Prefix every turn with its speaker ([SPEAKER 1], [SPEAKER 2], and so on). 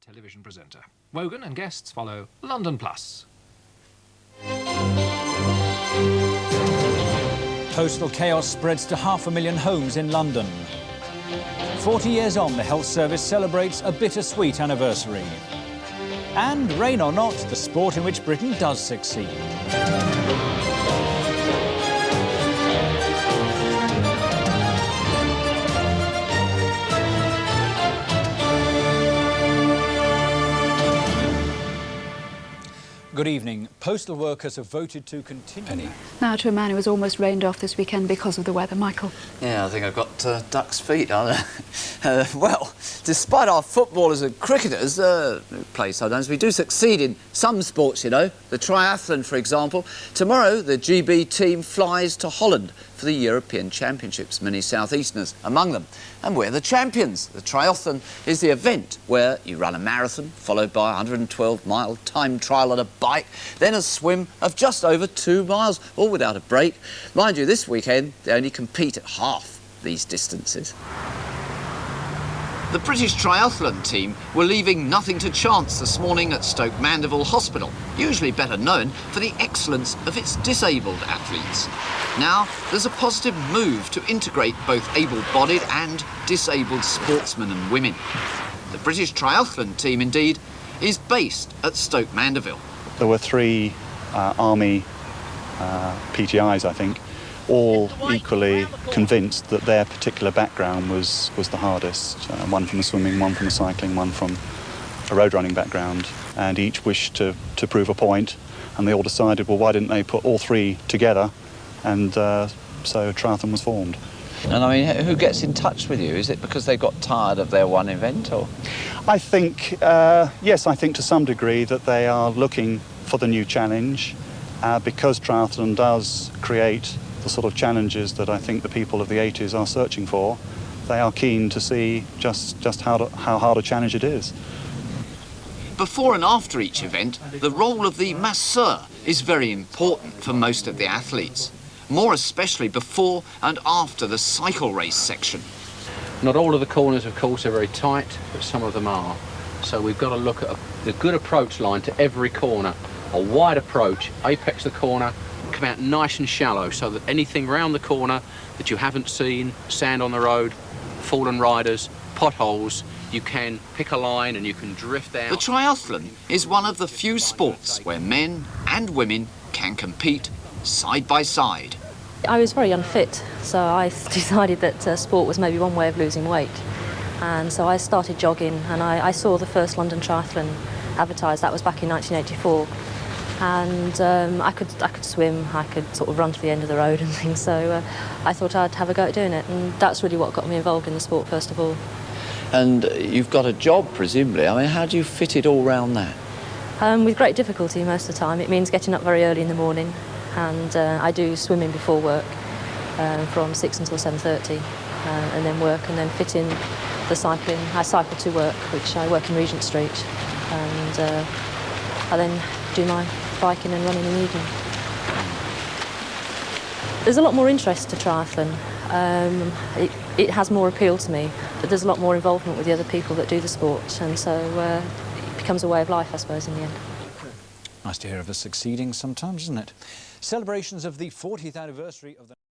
[SPEAKER 1] television presenter. Wogan and guests follow London Plus.
[SPEAKER 2] Postal chaos spreads to 500,000 homes in London. 40 years on, the health service celebrates a bittersweet anniversary. And, rain or not, the sport in which Britain does succeed. Good evening. Postal workers have voted to continue.
[SPEAKER 3] Now to a man who was almost rained off this weekend because of the weather. Michael.
[SPEAKER 4] Yeah, I think I've got duck's feet, aren't I? Well, despite our footballers and cricketers who play sometimes, we do succeed in some sports, you know. The triathlon, for example. Tomorrow, the GB team flies to Holland for the European Championships, many South-Easterners among them. And we're the champions. The triathlon is the event where you run a marathon, followed by a 112-mile time trial on a bike, then a swim of just over 2 miles, all without a break. Mind you, this weekend, they only compete at half these distances. The British triathlon team were leaving nothing to chance this morning at Stoke Mandeville Hospital, usually better known for the excellence of its disabled athletes. Now, there's a positive move to integrate both able-bodied and disabled sportsmen and women. The British triathlon team, indeed, is based at Stoke Mandeville.
[SPEAKER 5] There were 3 Army PTIs, I think, all equally convinced that their particular background was the hardest. One from the swimming, one from the cycling, one from a road running background, and each wished to prove a point, and they all decided, well, why didn't they put all 3 together, and so triathlon was formed.
[SPEAKER 4] And I mean, who gets in touch with you? Is it because they got tired of their one event, or?
[SPEAKER 5] I think, yes, I think to some degree that they are looking for the new challenge, because triathlon does create the sort of challenges that I think the people of the 80s are searching for. They are keen to see just how hard a challenge it is.
[SPEAKER 4] Before and after each event, the role of the masseur is very important for most of the athletes, more especially before and after the cycle race section.
[SPEAKER 6] Not all of the corners, of course, are very tight, but some of them are. So we've got to look at the good approach line to every corner, a wide approach, apex the corner, come out nice and shallow so that anything around the corner that you haven't seen, sand on the road, fallen riders, potholes, you can pick a line and you can drift out.
[SPEAKER 4] The triathlon is one of the few sports where men and women can compete side by side.
[SPEAKER 7] I was very unfit, so I decided that sport was maybe one way of losing weight. And so I started jogging, and I saw the first London Triathlon advertised. That was back in 1984. And I could swim, I could sort of run to the end of the road and things, so I thought I'd have a go at doing it, and that's really what got me involved in the sport first of all.
[SPEAKER 4] And you've got a job, presumably. I mean, how do you fit it all round that?
[SPEAKER 7] With great difficulty most of the time. It means getting up very early in the morning, and I do swimming before work from 6 until 7:30, and then work, and then fit in the cycling. I cycle to work, which I work in Regent Street, and I then do my biking and running in the evening. There's a lot more interest to triathlon. It has more appeal to me, but there's a lot more involvement with the other people that do the sport, and so it becomes a way of life, I suppose, in the end.
[SPEAKER 2] Nice to hear of us succeeding sometimes, isn't it? Celebrations of the 40th anniversary of the